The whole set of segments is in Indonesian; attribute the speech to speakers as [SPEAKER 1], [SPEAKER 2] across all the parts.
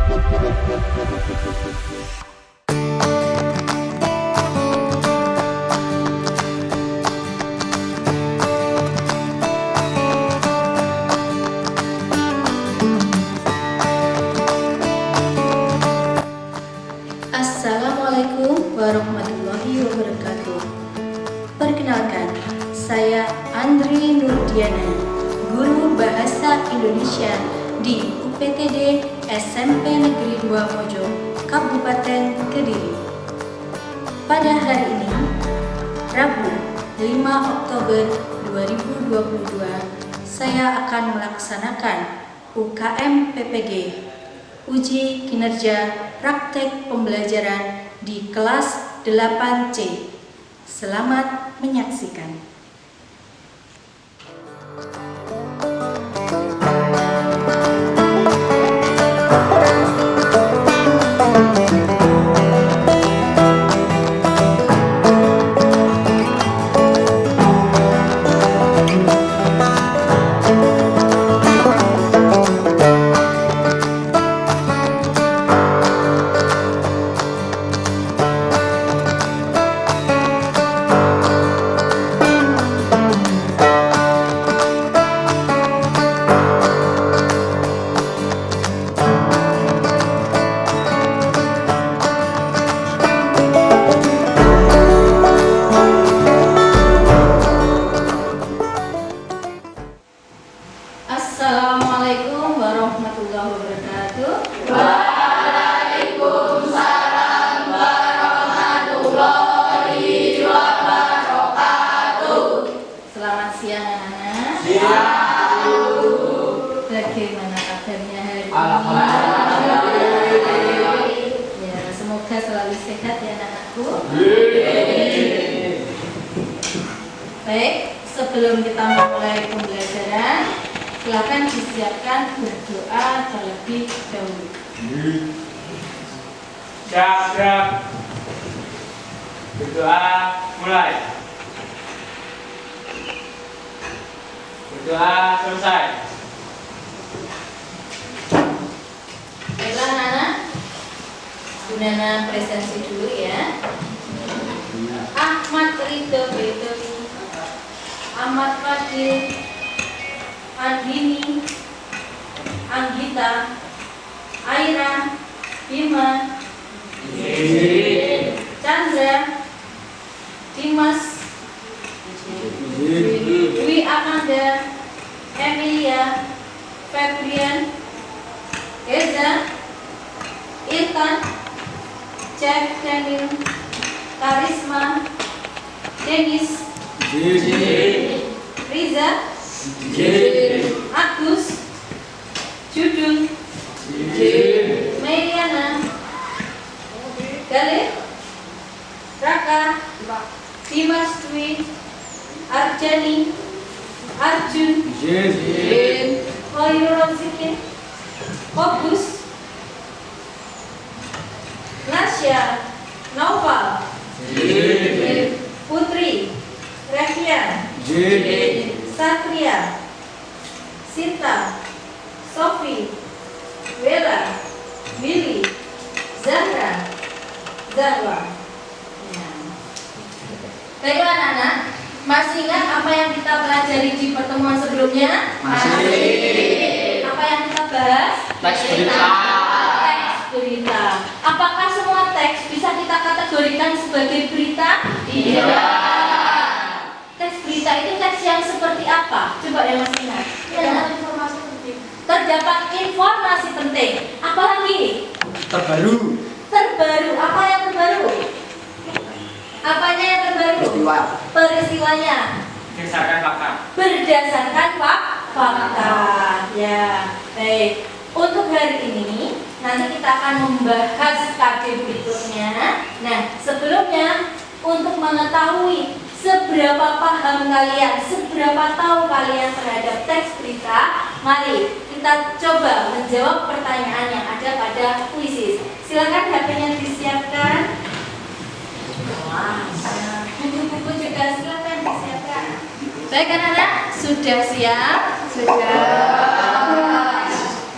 [SPEAKER 1] Assalamualaikum warahmatullahi wabarakatuh. Perkenalkan, saya Andri Nurdiana, guru Bahasa Indonesia di UPTD SMP Negeri 2 Mojo, Kabupaten Kediri. Pada hari ini, Rabu 5 Oktober 2022, saya akan melaksanakan UKM PPG, Uji Kinerja Praktek Pembelajaran di kelas 8C. Selamat menyaksikan. Assalamualaikum warahmatullahi wabarakatuh.
[SPEAKER 2] Waalaikumsalam warahmatullahi wabarakatuh.
[SPEAKER 1] Selamat siang anak-anak.
[SPEAKER 2] Siang.
[SPEAKER 1] Bagaimana kabarnya hari ini?
[SPEAKER 2] Alhamdulillah.
[SPEAKER 1] Ya, semoga selalu sehat ya anak-anakku. Baik, sebelum kita mulai pembelajaran, silakan disiapkan berdoa terlebih dahulu.
[SPEAKER 3] Siap. Berdoa mulai. Berdoa selesai.
[SPEAKER 1] Baiklah anak-anak, Gunana presensi dulu ya. Ahmad Ridho Bedowi, Ahmad Fadil, Andini, Anggita, Aira, Bima, Chandra, Dimas, Dwi Amanda, Emilia, Febrian, Eza, Irfan, Jeff Daniel, Karisma, Denis, Riza, Agus, Judul, Meriana, Galih, Raka, Dimas Dwi, Arjani, Arjun, Khairul Rozikin, Fokus, Nasya, Naufal, Putri, Revian, Satria, Sinta, Sofi, Bella, Billy, Zahra, Zahwa. Baiklah anak-anak, masih ingat apa yang kita pelajari di pertemuan sebelumnya?
[SPEAKER 2] Masih.
[SPEAKER 1] Apa yang kita bahas?
[SPEAKER 2] Teks berita.
[SPEAKER 1] Teks berita. Apakah semua teks bisa kita kategorikan sebagai berita?
[SPEAKER 2] Iya.
[SPEAKER 1] Teks berita itu teks yang seperti apa? Coba ya Mas ingat.
[SPEAKER 2] Informasi penting.
[SPEAKER 1] Terdapat informasi penting. Apalagi?
[SPEAKER 2] Terbaru.
[SPEAKER 1] Terbaru. Apa yang terbaru? Apanya yang terbaru?
[SPEAKER 2] Peristiwa.
[SPEAKER 1] Peristiwanya.
[SPEAKER 3] Berdasarkan fakta.
[SPEAKER 1] Berdasarkan fakta. Ya, baik. Untuk hari ini nanti kita akan membahas KD berikutnya. Nah, sebelumnya untuk mengetahui seberapa paham kalian, seberapa tahu kalian terhadap teks berita, mari kita coba menjawab pertanyaan yang ada pada kuisis. Silakan HP-nya disiapkan. Buku-buku juga silakan disiapkan. Baik anak-anak, sudah siap? Sudah.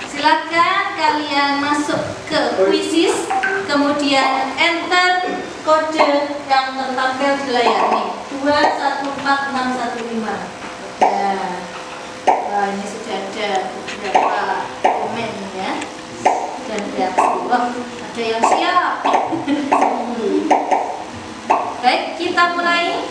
[SPEAKER 1] Silakan kalian masuk ke quizzes, kemudian enter kode yang tertampil di layar nih, 214615. Ya. Wah, ini sudah ada beberapa komen ya dan reaksi. Wah, ada yang siap. Baik, kita mulai.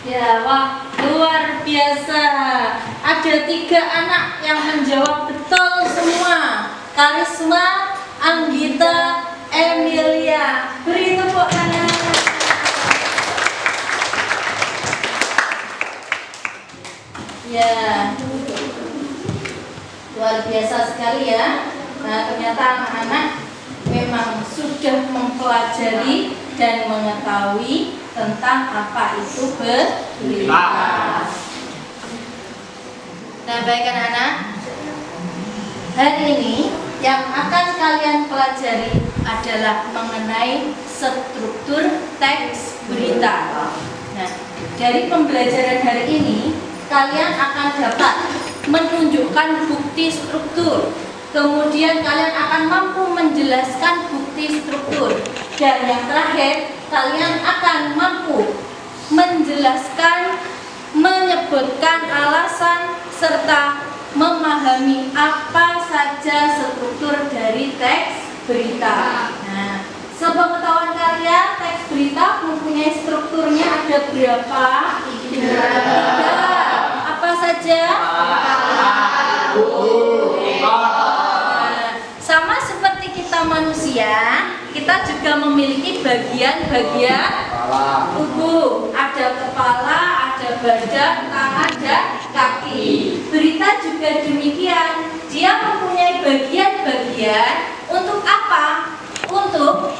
[SPEAKER 1] Ya, wah, luar biasa. Ada 3 anak yang menjawab betul semua. Karisma, Anggita, Emilia. Beri tepuk tangan. Ya, luar biasa sekali ya. Nah, ternyata anak-anak memang sudah mempelajari dan mengetahui tentang apa itu berita. Nah, baik anak-anak, hari ini yang akan kalian pelajari adalah mengenai struktur teks berita. Nah, dari pembelajaran hari ini kalian akan dapat menunjukkan bukti struktur. Kemudian kalian akan mampu menjelaskan bukti struktur. Dan yang terakhir, kalian akan mampu menjelaskan, menyebutkan alasan, serta memahami apa saja struktur dari teks berita. Nah, sepengetahuan kalian, teks berita mempunyai strukturnya ada berapa? 3. Apa saja? Sama seperti kita manusia, kita juga memiliki bagian-bagian tubuh. Ada kepala, ada badan, tangan, dan kaki. Berita juga demikian. Dia mempunyai bagian-bagian untuk apa? Untuk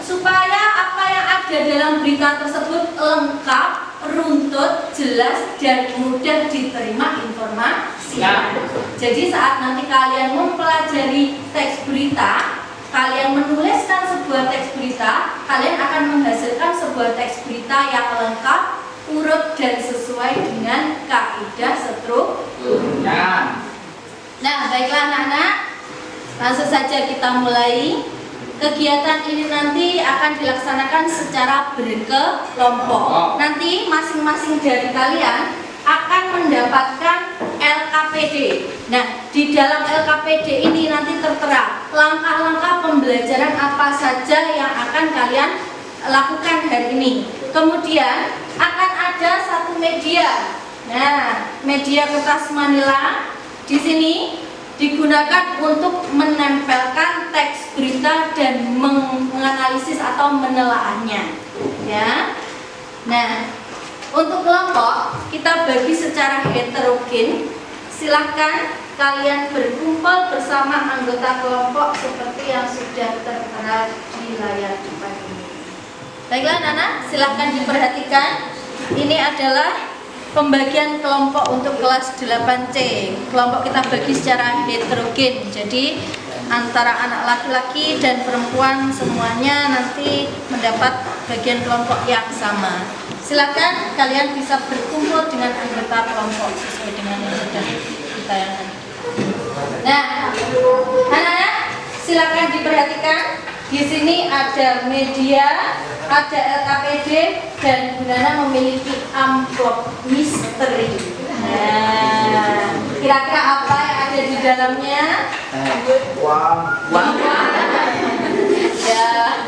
[SPEAKER 1] supaya apa yang ada dalam berita tersebut lengkap, runtut, jelas, dan mudah diterima informasinya. Jadi saat nanti kalian mempelajari teks berita, kalian menuliskan sebuah teks berita, kalian akan menghasilkan sebuah teks berita yang lengkap, urut, dan sesuai dengan kaidah strukturnya. Nah, baiklah anak-anak, langsung saja kita mulai. Kegiatan ini nanti akan dilaksanakan secara berkelompok. Nanti masing-masing dari kalian akan mendapatkan LKPD. Nah, di dalam LKPD ini nanti tertera langkah-langkah pembelajaran apa saja yang akan kalian lakukan hari ini. Kemudian akan ada satu media. Nah, media kertas manila di sini digunakan untuk menempelkan teks berita dan menganalisis atau menelaahnya. Ya. Nah, untuk kelompok kita bagi secara heterogen. Silahkan kalian berkumpul bersama anggota kelompok seperti yang sudah tertera di layar depan ini. Baiklah anak-anak, silahkan diperhatikan. Ini adalah pembagian kelompok untuk kelas 8C. Kelompok kita bagi secara heterogen. Jadi antara anak laki-laki dan perempuan semuanya nanti mendapat bagian kelompok yang sama. Silakan kalian bisa berkumpul dengan anggota kelompok sesuai dengan yang sudah ditayangkan. Nah, anak-anak, silakan diperhatikan. Di sini ada media, ada LKPD, dan Gunana memiliki amplop misteri. Nah, kira-kira apa yang ada di dalamnya?
[SPEAKER 2] Uang.
[SPEAKER 1] Ya,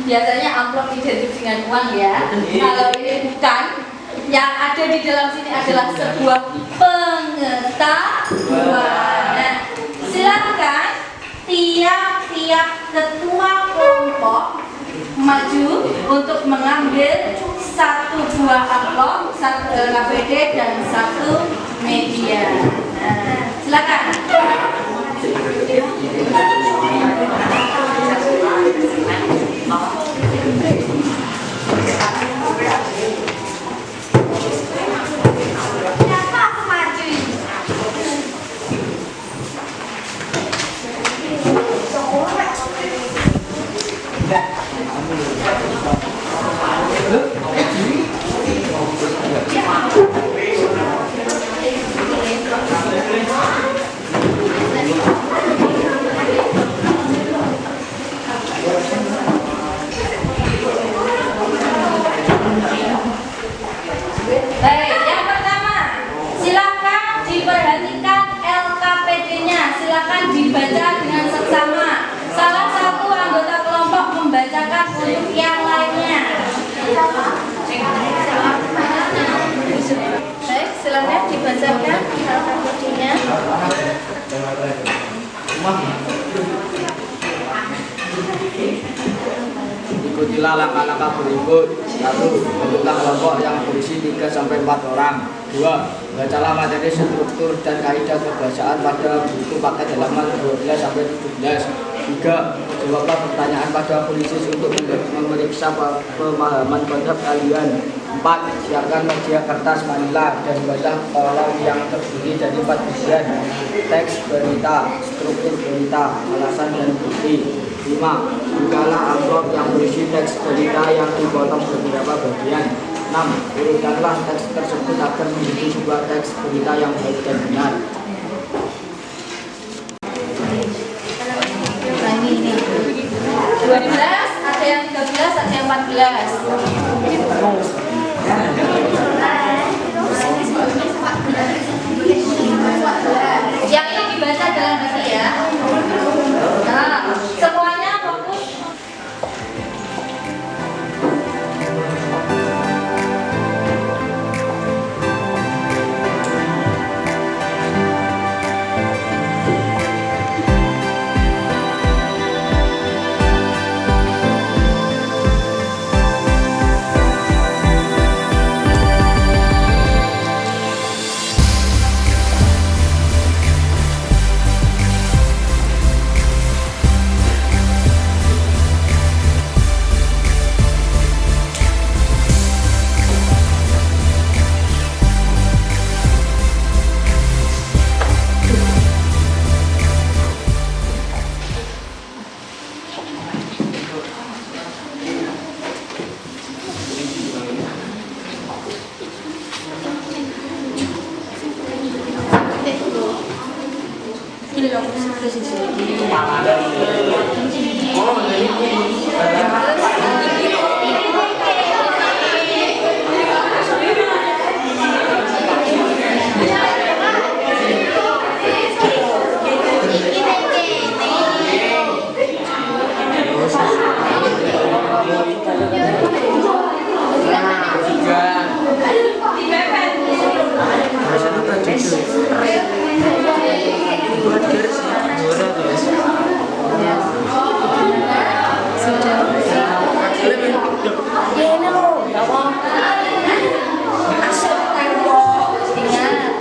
[SPEAKER 1] biasanya amplop identik dengan uang ya. Kalau ini bukan, yang ada di dalam sini adalah sebuah pengetahuan. Nah, silakan tiap-tiap ketua kelompok maju untuk mengambil satu buah amplop, satu KPD dan satu media. Nah, silakan. Baik, yang pertama, silakan diperhatikan LKPD-nya, silakan dibaca dengan seksama. Salah satu anggota kelompok membacakan untuk yang lainnya. Baik, silakan dibacakan LKPD-nya.
[SPEAKER 2] Ikutilah langkah-langkah berikut. 1. Bentuklah kelompok yang berisi 3-4 orang. 2. Bacalah materi struktur dan kaidah kebahasaan pada buku paket halaman 12-17. 3. Jawablah pertanyaan pada polisi untuk memeriksa pemahaman konsep kalian. 4. Siapkan media kertas manila dan baca kolom yang terdiri dari 4 bagian: teks berita, struktur berita, alasan dan bukti. 5. Bukalah amplop yang berisi teks berita yang dipotong beberapa bagian. 6. Urutkanlah teks tersebut agar menjadi sebuah teks berita yang baik dan benar.
[SPEAKER 1] Nah, ini 12, ada yang 13, ada yang 14. Yang ini dibaca dalam hati ya. Nah, semuanya fokus.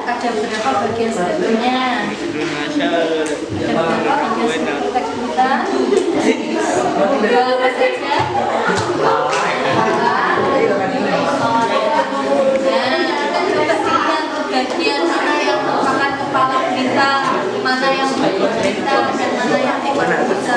[SPEAKER 1] Ada beberapa bagian sebelumnya. Ada beberapa bagian sebelum teks berita. Apa saja? Bagian mana yang merupakan kepala berita, mana yang bukan berita, dan mana yang tidak berita.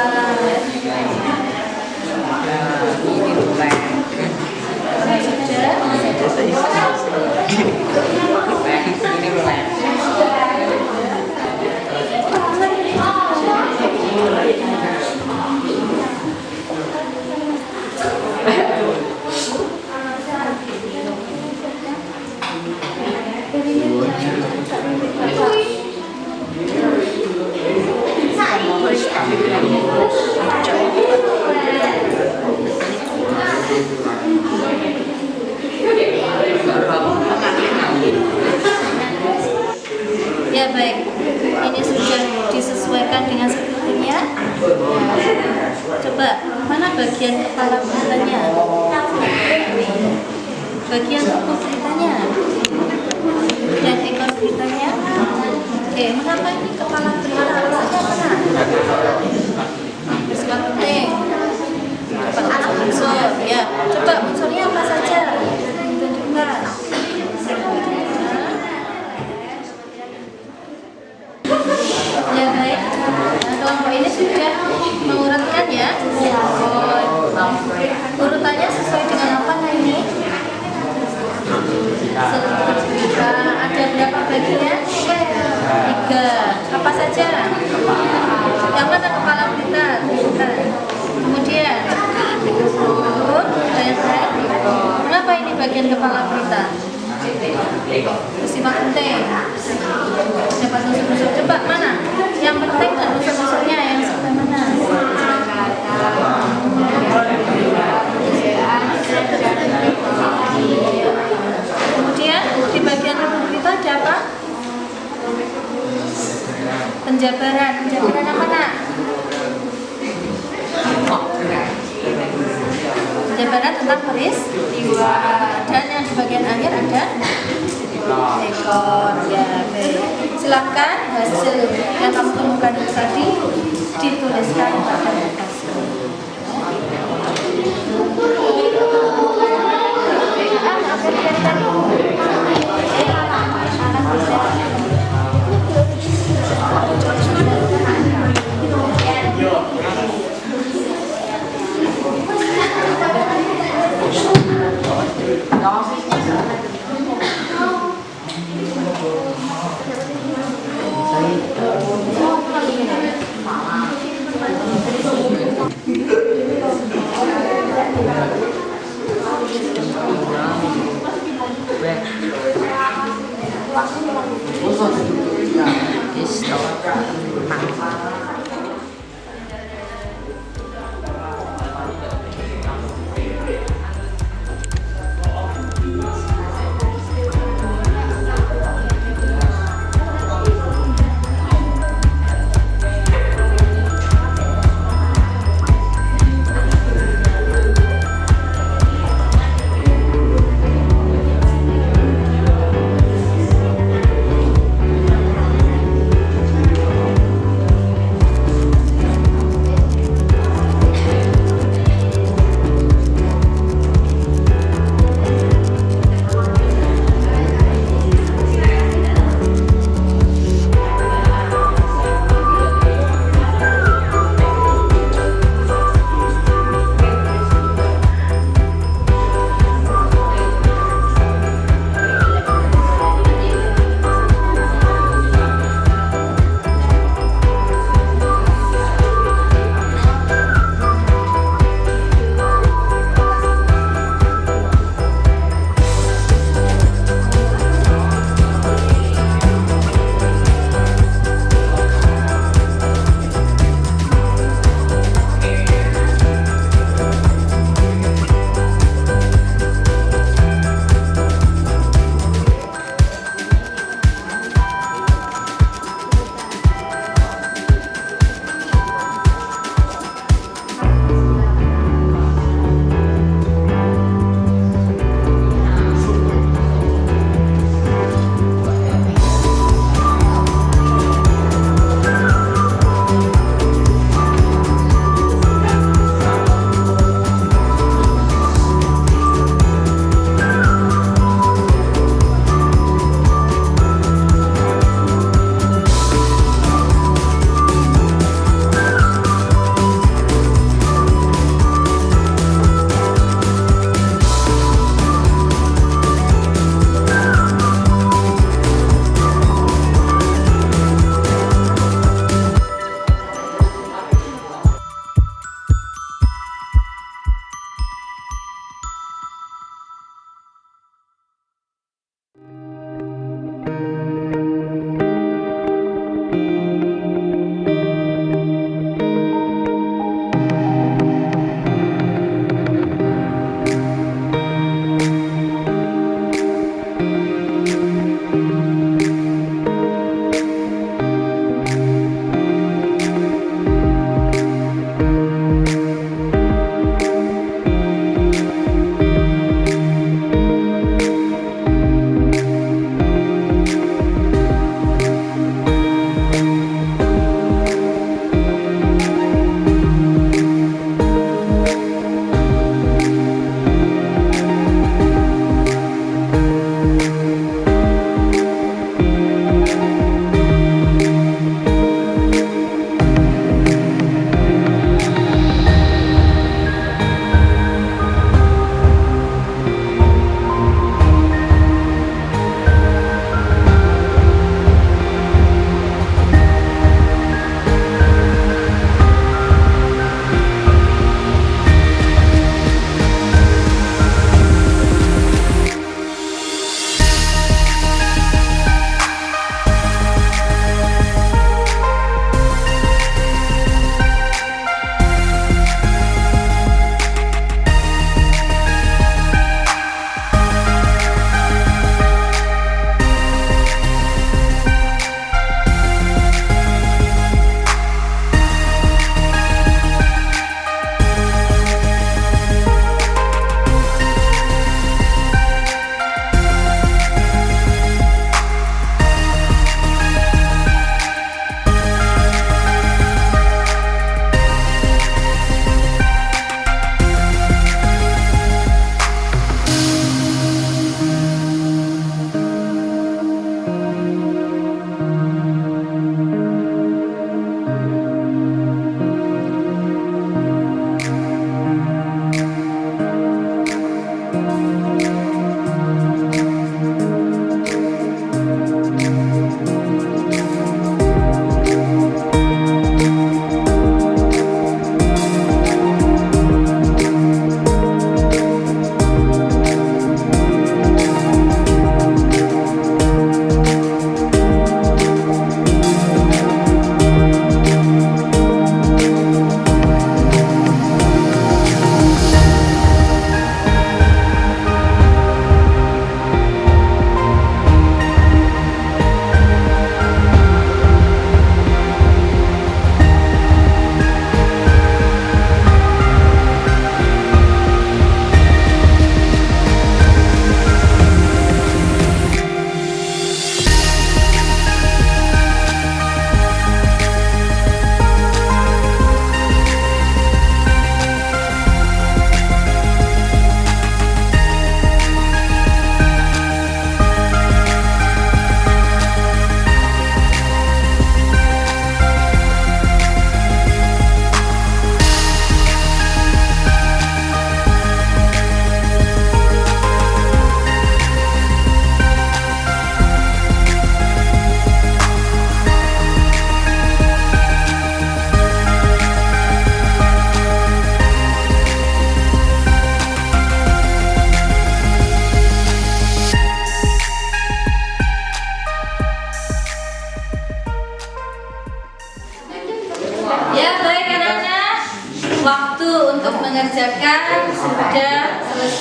[SPEAKER 1] baik. Ini sudah disesuaikan dengan sepertinya. Coba, mana bagian kepala beritanya? Bagian tubuh beritanya dan ekor beritanya. Oke, mengapa ini kepala berita? Alasannya mana? Bersifat penting. Coba unsur, ya. Coba unsurnya apa saja? Tunjukkan. Ya baik. Nah, kelompok ini sudah mengurutkan ya. Urutannya sesuai dengan apa nah ini? Berita. Ada berapa bagian? 3. Apa saja? Yang mana kepala berita? Tunjukkan. Kemudian kenapa ini bagian kepala berita? Bersifat penting. Dapat unsur-unsur. Coba mana? Yang penting dan unsur-unsurnya yang sebelah mana? Kemudian di bagian tubuh berita ada apa? Penjabaran. Penjabaran apa nak? Penjabaran tentang peristiwa. Dan yang di bagian akhir ada ekor. Ya baik. Silahkan hasil yang kamu temukan itu tadi dituliskan pada kertas.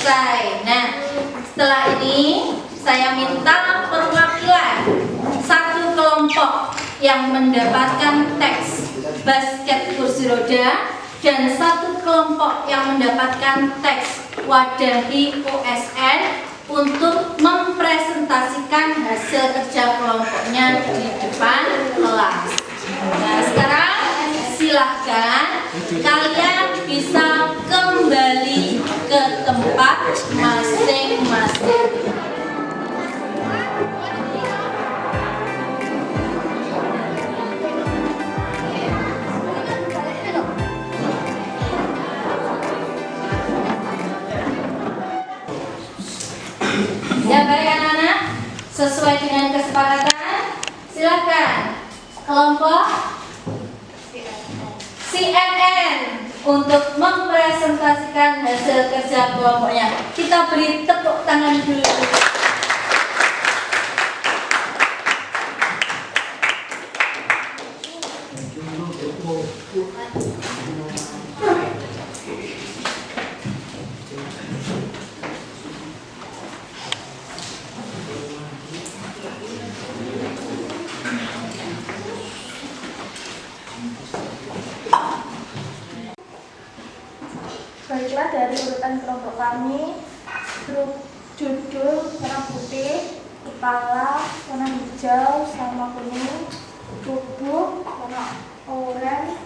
[SPEAKER 1] selesai. Nah, setelah ini saya minta perwakilan satu kelompok yang mendapatkan teks basket kursi roda dan satu kelompok yang mendapatkan teks wadahi OSN untuk mempresentasikan hasil kerja kelompoknya di depan kelas. Nah, sekarang silahkan kalian bisa kembali ke tempat masing-masing. Ya baik anak-anak, sesuai dengan kesepakatan, silakan kelompok CNN untuk mempresentasikan hasil kerja kelompoknya. Kita beri tepuk tangan dulu.
[SPEAKER 4] Baiklah, dari urutan kelompok kami, grup judul warna putih, kepala warna hijau sama kuning, tubuh warna oranye,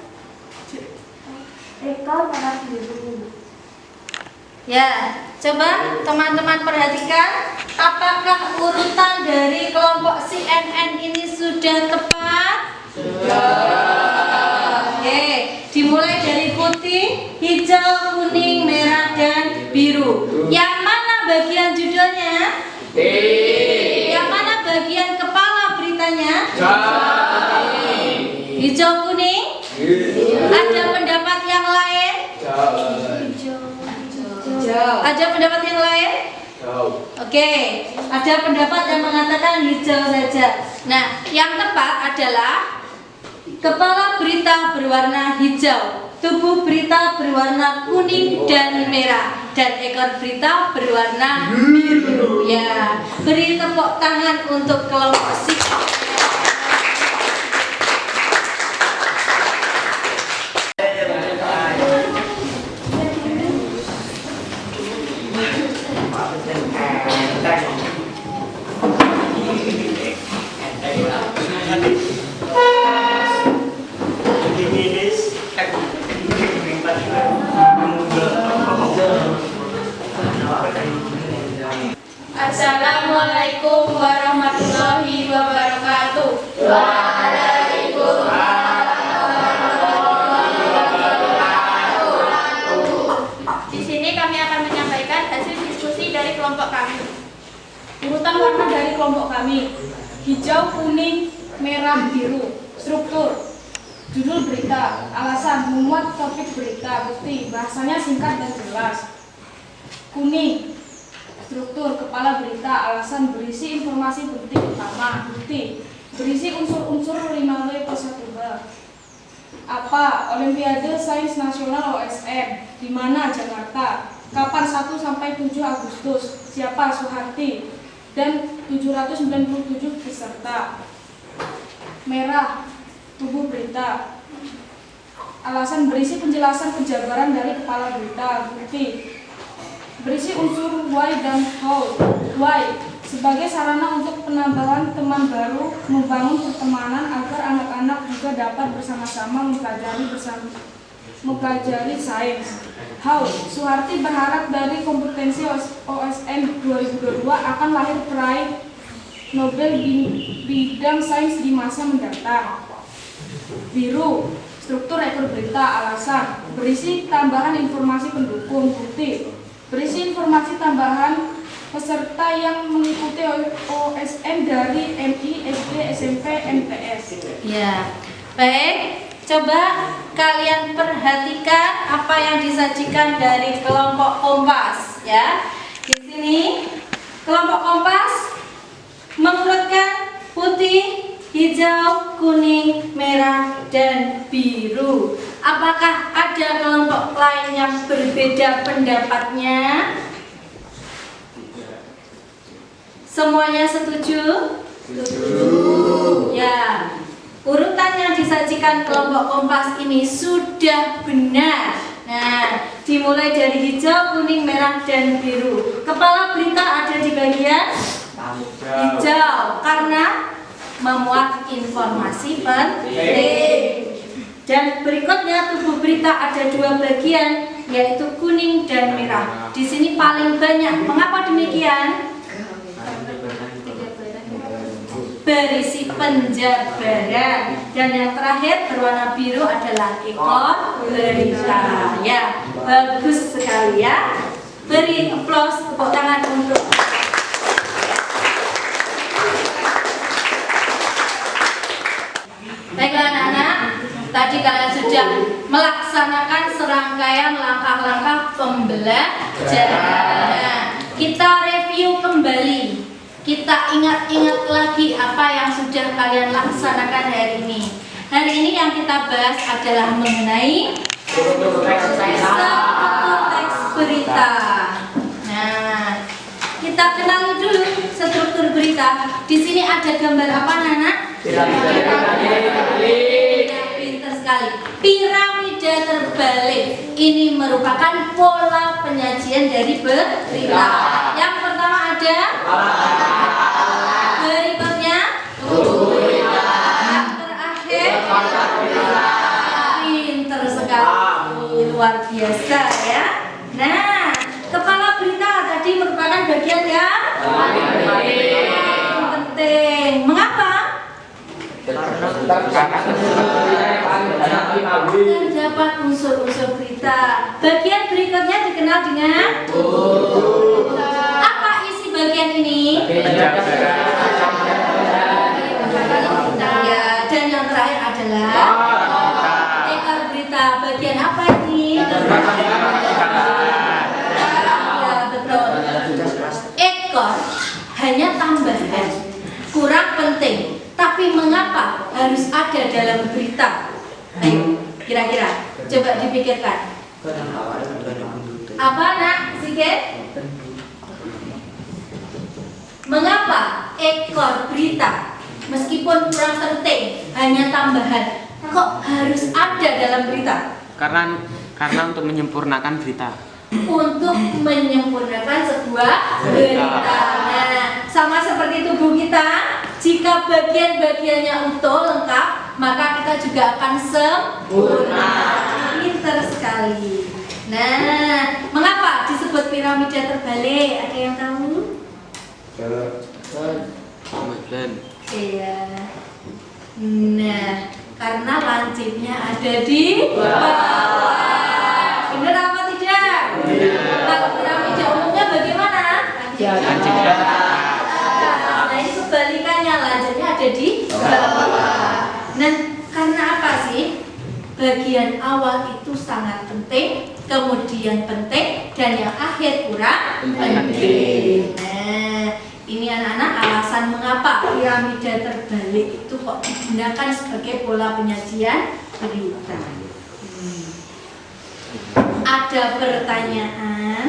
[SPEAKER 4] ekor warna biru.
[SPEAKER 1] Ya, coba teman-teman perhatikan, apakah urutan dari kelompok CNN ini sudah tepat? Oke, dimulai dari putih, hijau, kuning, merah, dan biru. Yang mana bagian judulnya? Yang mana bagian kepala beritanya? Hijau, kuning? Ada pendapat yang lain? Ada pendapat yang lain? Oke, ada pendapat yang mengatakan hijau saja. Nah, yang tepat adalah kepala berita berwarna hijau, tubuh berita berwarna kuning dan merah, dan ekor berita berwarna biru. Ya, beri tepuk tangan untuk kelompok si. Assalamualaikum warahmatullahi wabarakatuh.
[SPEAKER 4] Di sini kami akan menyampaikan hasil diskusi dari kelompok kami. Urutan warna dari kelompok kami: hijau, kuning, merah, biru. Struktur: judul berita, alasan, memuat topik berita, bukti, bahasanya singkat dan jelas. Kuning, struktur, kepala berita, alasan, berisi informasi penting utama, bukti, berisi unsur-unsur 5W plus 1B. Apa? Olimpiade Sains Nasional OSN. Di mana? Jakarta. Kapan? 1 sampai 7 Agustus. Siapa? Suharti. Dan 797 peserta. Merah, tubuh berita. Alasan, berisi penjelasan penjabaran dari kepala berita, bukti, berisi unsur why dan how. Why, sebagai sarana untuk penambahan teman baru, membangun pertemanan agar anak-anak juga dapat bersama-sama mempelajari sains. How, Suharti berharap dari kompetensi OSN 2022 akan lahir peraih Nobel di bidang sains di masa mendatang. Biru, struktur ekor berita, alasan, berisi tambahan informasi pendukung, bukti, berisi informasi tambahan peserta yang mengikuti OSN dari MI, SD, SMP, MTS.
[SPEAKER 1] Ya, baik. Coba kalian perhatikan apa yang disajikan dari kelompok Kompas. Ya, di sini kelompok Kompas mengurutkan putih, hijau, kuning, merah, dan biru. Apakah ada kelompok lain yang berbeda pendapatnya? Semuanya setuju? Ya, urutan yang disajikan kelompok Kompas ini sudah benar. Nah, dimulai dari hijau, kuning, merah, dan biru. Kepala berita ada di bagian hijau karena memuat informasi penting. Dan berikutnya tubuh berita ada dua bagian, yaitu kuning dan merah. Di sini paling banyak. Mengapa demikian? Berisi penjabaran. Dan yang terakhir berwarna biru adalah ekor berita. Ya, bagus sekali ya. Beri aplaus, tepuk tangan untuk. Baiklah anak-anak, tadi kalian sudah melaksanakan serangkaian langkah-langkah pembelajaran. Kita review kembali. Kita ingat-ingat lagi apa yang sudah kalian laksanakan hari ini. Hari ini yang kita bahas adalah mengenai struktur teks berita. Nah, kita kenali dulu struktur berita. Di sini ada gambar apa, Nana? Pintar sekali. Piramida terbalik. Ini merupakan pola penyajian dari berita. Yang pertama ada berikutnya yang terakhir pintar sekali, luar biasa ya. Nah, kepala berita tadi merupakan bagian yang penting. Mengapa? Terdapat unsur-unsur berita. Bagian berikutnya dikenal dengan apa isi bagian ini? Ya, dan yang terakhir adalah ekor berita. Bagian apa ini? Ya, betul. Ekor hanya tambahan, kurang penting. Tapi mengapa harus ada dalam berita? Ayo, kira-kira coba dipikirkan. Apa nak, Sikit? Mengapa ekor berita meskipun kurang penting, hanya tambahan, kok harus ada dalam berita?
[SPEAKER 5] Karena untuk menyempurnakan berita.
[SPEAKER 1] Untuk menyempurnakan sebuah berita. Nah, sama seperti tubuh kita, jika bagian-bagiannya utuh lengkap, maka kita juga akan sempurna. Pintar sekali. Nah, mengapa disebut piramida terbalik? Ada yang tahu? Iya. Nah, karena lancipnya ada di bawah. Benar apa tidak? Kalau piramida umumnya bagaimana? Nah, ini kebalikannya, lancipnya ada di bawah. Nah, karena apa sih? Bagian awal itu sangat penting, kemudian penting, dan yang akhir kurang penting. Nah, ini anak-anak alasan mengapa piramida terbalik itu kok digunakan sebagai pola penyajian berita. Ada pertanyaan?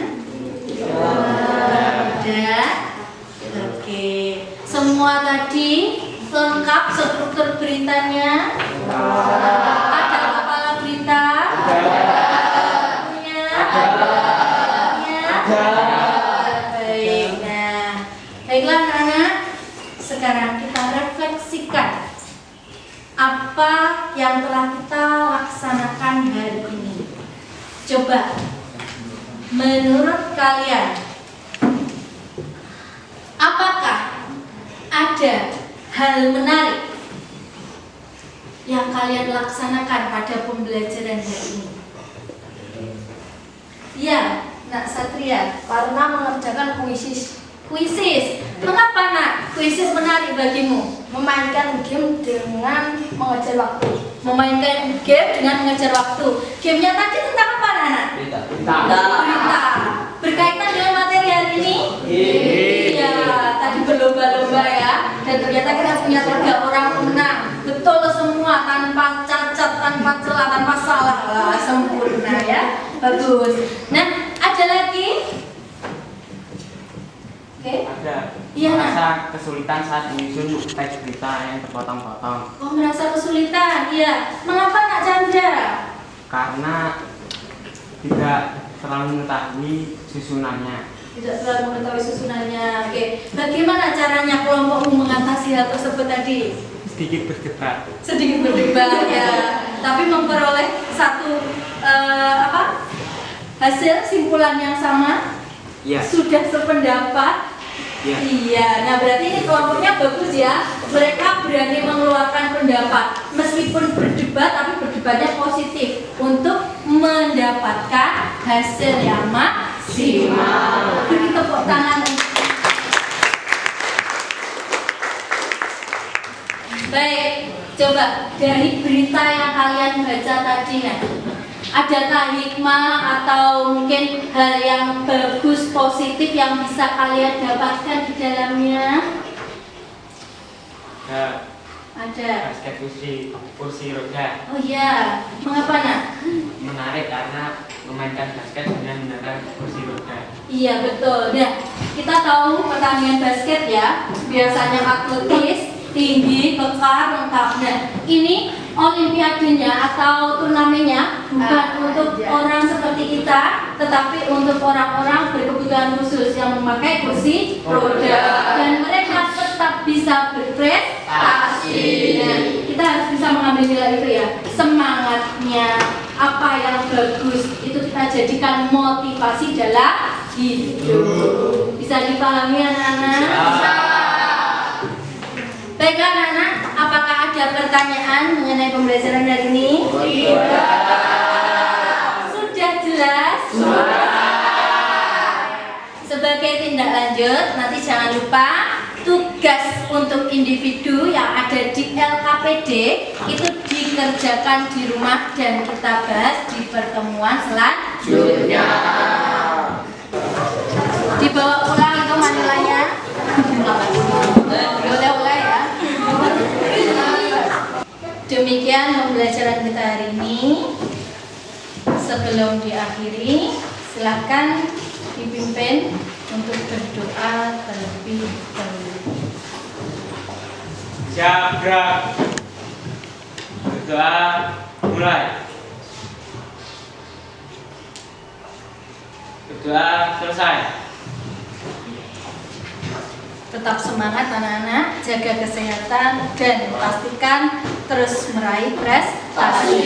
[SPEAKER 1] Ada? Oke. Semua tadi lengkap struktur beritanya? Ada kepala berita? Punya? Baik. Nah, baiklah anak-anak. Sekarang kita refleksikan apa yang telah kita laksanakan hari ini. Coba, menurut kalian, apakah ada hal menarik yang kalian laksanakan pada pembelajaran hari ini? Ya, Nak Satria.
[SPEAKER 6] Karena mengerjakan kuisis.
[SPEAKER 1] Kuisis. Mengapa Nak kuisis menarik bagimu?
[SPEAKER 6] Memainkan game dengan mengejar waktu.
[SPEAKER 1] Memainkan game dengan mengejar waktu. Gamenya tadi tentang apa Nak? Berita. Berkaitan dengan materi hari ini? Iya. Tadi berlomba-lomba ya. Dan ternyata kita punya 3 orang menang. Betul semua, tanpa cacat, tanpa celah, tanpa salah. Wah, sempurna ya. Bagus. Nah, ada lagi? Oke.
[SPEAKER 3] Ada.
[SPEAKER 1] Iya. Iya, Nak.
[SPEAKER 5] merasa kesulitan saat menyusun teks berita yang terpotong-potong.
[SPEAKER 1] Oh, merasa kesulitan. Iya. Mengapa Nak Chandra?
[SPEAKER 5] Karena tidak terlalu mengetahui susunannya.
[SPEAKER 1] Tidak selalu mengetahui susunannya. Oke. Bagaimana caranya kelompokmu mengatasi hal tersebut tadi?
[SPEAKER 5] Sedikit berdebat.
[SPEAKER 1] Sedikit berdebat ya. Tapi memperoleh satu hasil simpulan yang sama.
[SPEAKER 5] Iya.
[SPEAKER 1] Sudah sependapat.
[SPEAKER 5] Iya.
[SPEAKER 1] Iya, nah berarti ini kelompoknya bagus ya. Mereka berani mengeluarkan pendapat meskipun berdebat, tapi berdebatnya positif untuk mendapatkan hasil yang maksimal. Beri tepuk tangan. Baik, coba dari berita yang kalian baca tadi, nah, adakah hikmah atau mungkin hal yang bagus, positif yang bisa kalian dapatkan di dalamnya? Ada.
[SPEAKER 3] Basket kursi roda.
[SPEAKER 1] Oh iya, mengapa Nak?
[SPEAKER 3] Menarik karena memainkan basket dengan menggunakan kursi roda.
[SPEAKER 1] Iya betul. Nah, kita tahu pertandingan basket ya, biasanya atletis, tinggi, kekar, lengkap. Nah, ini olimpiadenya atau turnamennya bukan untuk orang seperti kita, tetapi untuk orang-orang berkebutuhan khusus yang memakai kursi roda dan mereka tetap bisa berprestasi. Nah, kita harus bisa mengambil nilai itu ya. Semangatnya, apa yang bagus itu kita jadikan motivasi dalam hidup. Bisa dipahami anak-anak? Baik anak-anak, apakah ada pertanyaan mengenai pembelajaran hari ini? Sudah jelas? Sebagai tindak lanjut, nanti jangan lupa tugas untuk individu yang ada di LKPD itu dikerjakan di rumah dan kita bahas di pertemuan selanjutnya. Dibawa pulang itu manilanya. Oleh-oleh ya. Demikian pembelajaran kita hari ini. Sebelum diakhiri, silakan dipimpin untuk berdoa terlebih dahulu.
[SPEAKER 3] Siap, gerak. Berdoa, mulai. Berdoa, selesai.
[SPEAKER 1] Tetap semangat anak-anak, jaga kesehatan dan pastikan terus meraih prestasi.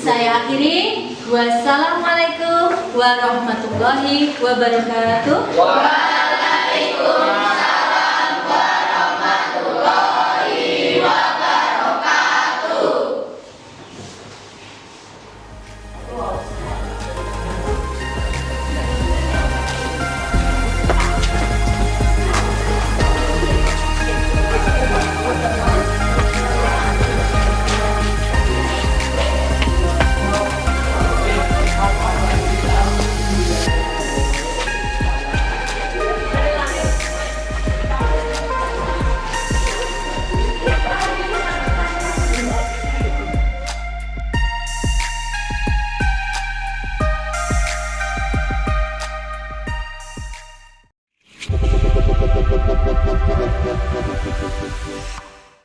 [SPEAKER 1] Saya akhiri. Wassalamualaikum warahmatullahi wabarakatuh. Waalaikumsalam warahmatullahi wabarakatuh.